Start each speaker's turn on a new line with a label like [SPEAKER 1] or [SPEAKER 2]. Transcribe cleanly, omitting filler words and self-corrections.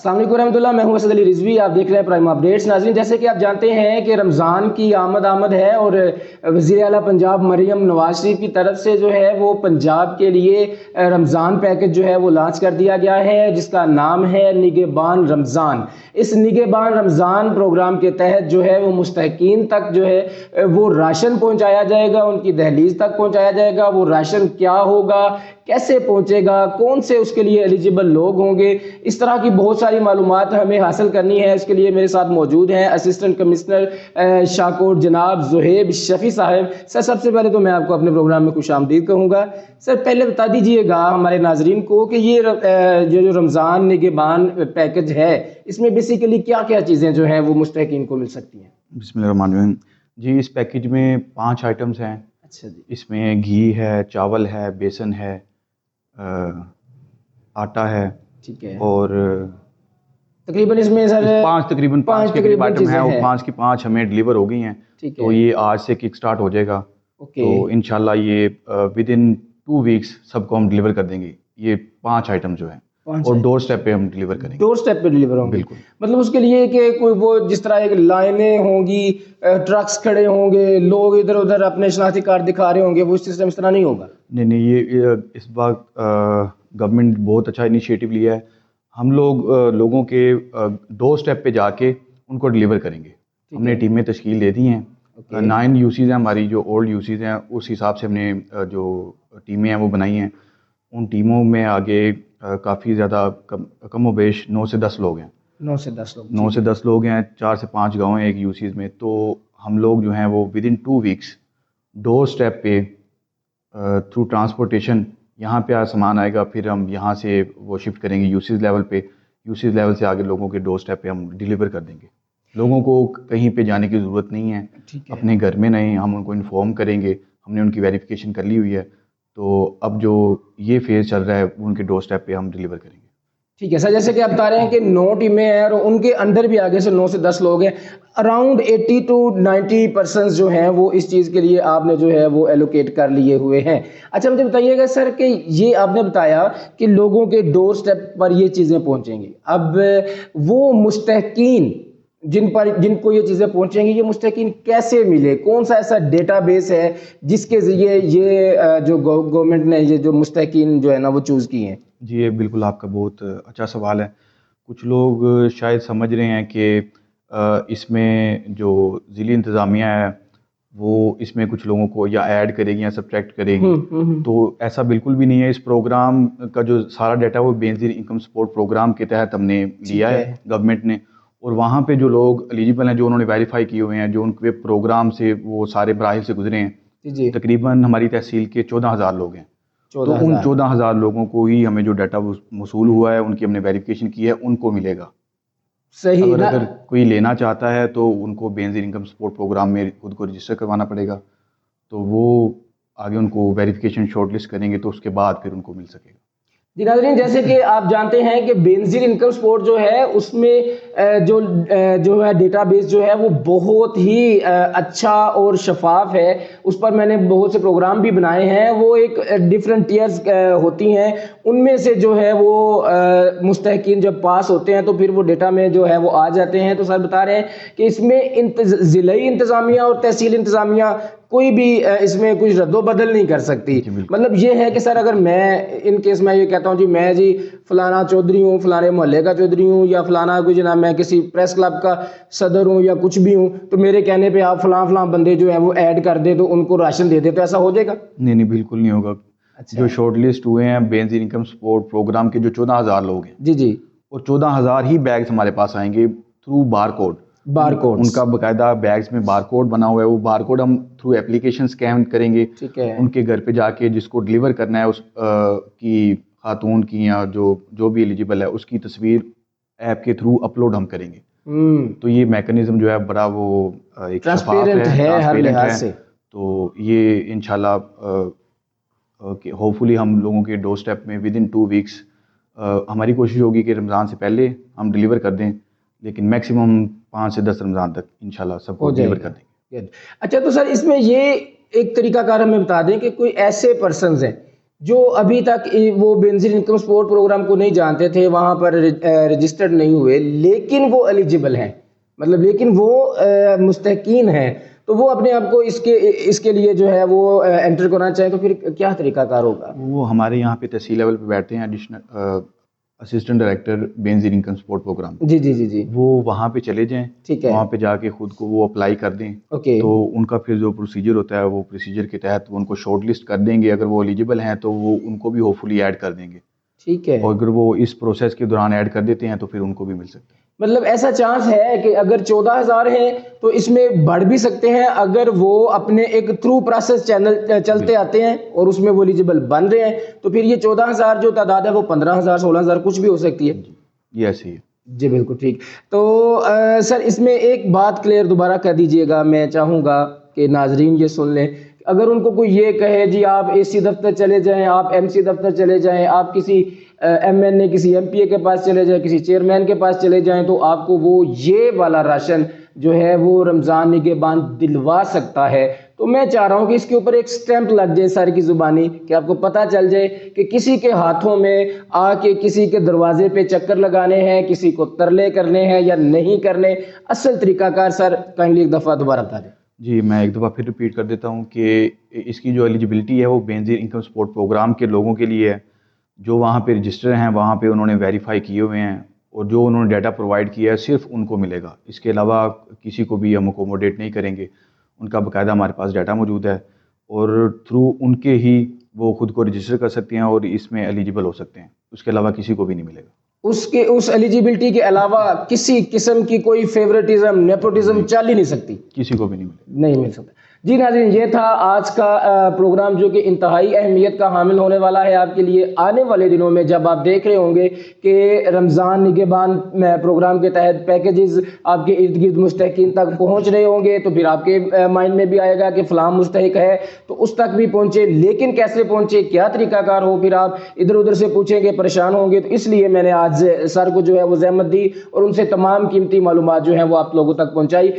[SPEAKER 1] السلام علیکم ورحمۃ اللہ، میں ہوں اسد علی رضوی، آپ دیکھ رہے ہیں پرائم اپڈیٹس۔ ناظرین، جیسے کہ آپ جانتے ہیں کہ رمضان کی آمد ہے اور وزیر اعلیٰ پنجاب مریم نواز شریف کی طرف سے جو ہے وہ پنجاب کے لیے رمضان پیکج جو ہے وہ لانچ کر دیا گیا ہے، جس کا نام ہے نگہبان رمضان۔ اس نگہبان رمضان پروگرام کے تحت جو ہے وہ مستحقین تک جو ہے وہ راشن پہنچایا جائے گا، ان کی دہلیز تک پہنچایا جائے گا۔ وہ راشن کیا ہوگا، کیسے پہنچے گا، کون سے اس کے لیے ایلیجیبل لوگ ہوں گے، اس طرح کی بہت ساری معلومات ہمیں حاصل کرنی ہے۔ اس کے لیے میرے ساتھ موجود ہیں اسسٹنٹ کمشنر شاہکوٹ جناب زہیب شفیع صاحب۔ سر، سب سے پہلے تو میں آپ کو اپنے پروگرام میں خوش آمدید کہوں گا۔ سر، پہلے بتا دیجئے گا ہمارے ناظرین کو کہ یہ جو رمضان نگہبان پیکج ہے، اس میں بیسیکلی کیا کیا چیزیں جو ہیں وہ مستحقین کو مل سکتی ہیں؟
[SPEAKER 2] بسم اللہ الرحمن الرحیم۔ جی، اس پیکج میں 5 آئٹمز ہیں۔
[SPEAKER 1] اچھا جی۔
[SPEAKER 2] اس میں گھی ہے، چاول ہے، بیسن ہے، آٹا ہے،
[SPEAKER 1] ٹھیک ہے،
[SPEAKER 2] اور
[SPEAKER 1] تقریباً اس میں سر
[SPEAKER 2] تقریباً 5 کے قریب آئٹم ہیں، اور 5 کی 5 ہمیں ڈلیور ہو گئی ہیں۔ تو یہ آج سے کک سٹارٹ ہو جائے گا۔ تو انشاءاللہ یہ ود ان 2 ویکس سب کو ہم ڈلیور کر دیں گے، یہ 5 آئٹم جو ہیں، اور ڈور سٹیپ پہ ہم ڈلیور کریں گے۔
[SPEAKER 1] ڈور سٹیپ پہ ڈلیور ہوں گے،
[SPEAKER 2] بالکل۔
[SPEAKER 1] مطلب اس کے لیے کہ کوئی وہ جس طرح ایک لائنیں ہوں گی، ٹرکس کھڑے ہوں گے، لوگ ادھر ادھر اپنے شناختی کارڈ دکھا رہے ہوں گے، وہ سسٹم اس طرح نہیں ہوگا؟
[SPEAKER 2] نہیں، یہ اس بار گورنمنٹ بہت اچھا انیشیٹو لیا ہے۔ ہم لوگوں کے ڈور سٹیپ پہ جا کے ان کو ڈلیور کریں گے۔ ہم نے ٹیمیں تشکیل دے دی ہیں، 9 یوسیز ہیں ہماری، جو اولڈ یوسیز ہیں، اس حساب سے ہم نے جو ٹیمیں ہیں وہ بنائی ہیں۔ ان ٹیموں میں آگے کافی زیادہ کم و بیش 9 سے 10 لوگ ہیں۔
[SPEAKER 1] 9 سے 10 لوگ
[SPEAKER 2] 9 سے 10 لوگ ہیں، 4 سے 5 گاؤں ہیں ایک یوسیز میں۔ تو ہم لوگ جو ہیں وہ within 2 weeks door step پہ تھرو ٹرانسپورٹیشن یہاں پہ سامان آئے گا، پھر ہم یہاں سے وہ شفٹ کریں گے یوسیز لیول پہ، یوسیز لیول سے آگے لوگوں کے ڈور سٹیپ پہ ہم ڈلیور کر دیں گے۔ لوگوں کو کہیں پہ جانے کی ضرورت نہیں ہے، اپنے گھر میں نہیں، ہم ان کو انفارم کریں گے، ہم نے ان کی ویریفیکیشن کر لی ہوئی ہے۔ تو اب جو یہ فیز چل رہا ہے ان کے ڈور سٹیپ پہ ہم ڈلیور کریں گے۔
[SPEAKER 1] ٹھیک ہے سر، جیسے کہ آپ بتا رہے ہیں کہ 9 ٹیمیں ہیں اور ان کے اندر بھی آگے سے 9 سے 10 لوگ ہیں، اراؤنڈ 80 to 90% جو ہیں وہ اس چیز کے لیے آپ نے جو ہے وہ ایلوکیٹ کر لیے ہوئے ہیں۔ اچھا، مجھے بتائیے گا سر کہ یہ آپ نے بتایا کہ لوگوں کے ڈور سٹیپ پر یہ چیزیں پہنچیں گی، اب وہ مستحقین جن کو یہ چیزیں پہنچیں گی، یہ مستحقین کیسے ملے؟ کون سا ایسا ڈیٹا بیس ہے جس کے ذریعے یہ جو گورنمنٹ نے یہ جو مستحقین جو ہے نا وہ چوز کی ہیں؟
[SPEAKER 2] جی، یہ بالکل آپ کا بہت اچھا سوال ہے۔ کچھ لوگ شاید سمجھ رہے ہیں کہ اس میں جو ضلعی انتظامیہ ہے وہ اس میں کچھ لوگوں کو یا ایڈ کرے گی یا سبٹریکٹ کرے گی، تو ایسا بالکل بھی نہیں ہے۔ اس پروگرام کا جو سارا ڈیٹا وہ بے نظیر انکم سپورٹ پروگرام کے تحت ہم نے لیا ہے گورنمنٹ نے، اور وہاں پہ جو لوگ ایلیجیبل ہیں، جو انہوں نے ویریفائی کیے ہوئے ہیں، جو ان کے پروگرام سے وہ سارے مراحل سے گزرے ہیں، تقریباً ہماری تحصیل کے 14,000 لوگ ہیں۔ تو ان 14,000 لوگوں کو ہی ہمیں جو ڈیٹا موصول ہوا ہے، ان کی ہم نے ویریفیکیشن کی ہے، ان کو ملے گا۔
[SPEAKER 1] صحیح،
[SPEAKER 2] اگر کوئی لینا چاہتا ہے تو ان کو بے نظیر انکم سپورٹ پروگرام میں خود کو رجسٹر کروانا پڑے گا، تو وہ آگے ان کو ویریفیکیشن شارٹ لسٹ کریں گے، تو اس کے بعد پھر ان کو مل سکے گا۔
[SPEAKER 1] جی ناظرین، جیسے کہ آپ جانتے ہیں کہ بے نظیر انکم سپورٹ جو ہے اس میں جو ہے ڈیٹا بیس جو ہے وہ بہت ہی اچھا اور شفاف ہے۔ اس پر میں نے بہت سے پروگرام بھی بنائے ہیں، وہ ایک ڈیفرنٹ ٹیئرز ہوتی ہیں، ان میں سے جو ہے وہ مستحقین جب پاس ہوتے ہیں تو پھر وہ ڈیٹا میں جو ہے وہ آ جاتے ہیں۔ تو سر بتا رہے ہیں کہ اس میں ضلعی انتظامیہ اور تحصیل انتظامیہ کوئی بھی اس میں کچھ رد و بدل نہیں کر سکتی۔ مطلب یہ ہے کہ سر اگر میں ان کیس میں یہ کہتا ہوں جی میں جی فلانا چودھری ہوں، فلانے محلے کا چودھری ہوں، یا فلانا کوئی جناب میں کسی پریس کلب کا صدر ہوں یا کچھ بھی ہوں، تو میرے کہنے پہ آپ فلاں بندے جو ہیں وہ ایڈ کر دیں تو ان کو راشن دے دیں، تو ایسا ہو جائے گا؟
[SPEAKER 2] نہیں، بالکل نہیں ہوگا۔ جو شارٹ لسٹ ہوئے ہیں بے نظیر انکم سپورٹ پروگرام کے جو 14,000 لوگ ہیں،
[SPEAKER 1] جی، اور
[SPEAKER 2] 14,000 ہی بیگز ہمارے پاس آئیں گے تھرو بار کوڈ۔ ان کا باقاعدہ بیگز میں بار کوڈ بنا ہوا ہے، وہ بار کوڈ ہم تھرو اپلیکیشن اسکین کریں گے، ان کے گھر پہ جا کے جس کو ڈلیور کرنا ہے اس کی خاتون کی یا جو بھی ایلیجیبل ہے اس کی تصویر ایپ کے تھرو اپلوڈ ہم کریں گے۔ تو یہ میکنزم جو ہے بڑا وہ ایک
[SPEAKER 1] ٹرانسپیرنٹ ہے ہر لحاظ سے۔
[SPEAKER 2] تو یہ انشاءاللہ ہوپ فلی ہم لوگوں کے ڈور سٹیپ میں ود ان 2 ویکس ہماری کوشش ہوگی کہ رمضان سے پہلے ہم ڈلیور کر دیں، لیکن میکسیمم 5 سے 10 رمضان تک انشاءاللہ سب کو ڈلیور کر دیں گے۔
[SPEAKER 1] اچھا، تو سر اس میں یہ ایک طریقہ کار ہمیں بتا دیں کہ کوئی ایسے پرسنز ہیں جو ابھی تک وہ بینظیر انکم سپورٹ پروگرام کو نہیں جانتے تھے، وہاں پر رجسٹرڈ نہیں ہوئے، لیکن وہ ایلیجبل ہیں، مطلب لیکن وہ مستحقین ہیں، تو وہ اپنے آپ کو اس کے لیے جو ہے وہ انٹر کرنا چاہیں، تو پھر کیا طریقہ کار ہوگا؟
[SPEAKER 2] وہ ہمارے یہاں پہ تحصیل لیول پہ بیٹھتے ہیں، additional assistant director Benazir income support programme,
[SPEAKER 1] جی جی جی جی،
[SPEAKER 2] وہ وہاں پہ چلے جائیں،
[SPEAKER 1] ٹھیک ہے،
[SPEAKER 2] وہاں پہ جا کے خود کو وہ اپلائی کر دیں،
[SPEAKER 1] اوکے،
[SPEAKER 2] تو ان کا پھر جو پروسیجر ہوتا ہے وہ پروسیجر کے تحت وہ ان کو شارٹ لسٹ کر دیں گے، اگر وہ ایلیجبل ہیں تو وہ ان کو بھی ہوپ فلی ایڈ کر دیں گے،
[SPEAKER 1] ٹھیک ہے،
[SPEAKER 2] اور اگر وہ اس پروسیس کے دوران ایڈ کر دیتے ہیں تو پھر ان کو بھی مل سکتا ہے۔
[SPEAKER 1] مطلب ایسا چانس ہے کہ اگر 14,000 ہیں تو اس میں بڑھ بھی سکتے ہیں، اگر وہ اپنے ایک تھرو پروسیس چینل چلتے آتے ہیں اور اس میں وہ ایلیجبل بن رہے ہیں، تو پھر یہ 14,000 جو تعداد ہے وہ 15,000 16,000 کچھ بھی ہو سکتی ہے۔
[SPEAKER 2] یہ ایسے ہی ہے۔
[SPEAKER 1] جی بالکل ٹھیک۔ تو سر اس میں ایک بات کلیئر دوبارہ کر دیجئے گا، میں چاہوں گا کہ ناظرین یہ سن لیں، اگر ان کو کوئی یہ کہے جی آپ اے سی دفتر چلے جائیں، آپ ایم سی دفتر چلے جائیں، آپ کسی ایم این اے کسی ایم پی اے کے پاس چلے جائیں، کسی چیئرمین کے پاس چلے جائیں، تو آپ کو وہ یہ والا راشن جو ہے وہ رمضان نگہبان دلوا سکتا ہے، تو میں چاہ رہا ہوں کہ اس کے اوپر ایک سٹیمپ لگ جائے سر کی زبانی، کہ آپ کو پتہ چل جائے کہ کسی کے ہاتھوں میں آ کے کسی کے دروازے پہ چکر لگانے ہیں، کسی کو ترلے کرنے ہیں یا نہیں کرنے، اصل طریقہ کار سر کائنڈلی ایک دفعہ دوبارہ بتا دیں۔
[SPEAKER 2] جی میں ایک دفعہ پھر ریپیٹ کر دیتا ہوں کہ اس کی جو ایلیجبلٹی ہے وہ بینظیر انکم سپورٹ پروگرام کے لوگوں کے لیے ہے، جو وہاں پہ رجسٹر ہیں، وہاں پہ انہوں نے ویریفائی کیے ہوئے ہیں، اور جو انہوں نے ڈیٹا پرووائڈ کیا ہے صرف ان کو ملے گا، اس کے علاوہ کسی کو بھی ہم اکوموڈیٹ نہیں کریں گے، ان کا باقاعدہ ہمارے پاس ڈیٹا موجود ہے، اور تھرو ان کے ہی وہ خود کو رجسٹر کر سکتے ہیں اور اس میں ایلیجبل ہو سکتے ہیں، اس کے علاوہ کسی کو بھی نہیں ملے گا۔
[SPEAKER 1] اس ایلیجیبلٹی کے علاوہ کسی قسم کی کوئی فیورٹزم نیپوٹزم چل ہی نہیں سکتی،
[SPEAKER 2] کسی کو بھی نہیں ملے گا۔
[SPEAKER 1] نہیں مل سکتا۔ جی ناظرین، یہ تھا آج کا پروگرام جو کہ انتہائی اہمیت کا حامل ہونے والا ہے آپ کے لیے آنے والے دنوں میں، جب آپ دیکھ رہے ہوں گے کہ رمضان نگہبان پروگرام کے تحت پیکیجز آپ کے ارد گرد مستحقین تک پہنچ رہے ہوں گے، تو پھر آپ کے مائنڈ میں بھی آئے گا کہ فلاں مستحق ہے تو اس تک بھی پہنچے، لیکن کیسے پہنچے، کیا طریقہ کار ہو، پھر آپ ادھر ادھر سے پوچھیں گے، پریشان ہوں گے، تو اس لیے میں نے آج سر کو جو ہے وہ زحمت دی اور ان سے تمام قیمتی معلومات جو ہیں وہ آپ لوگوں تک پہنچائی۔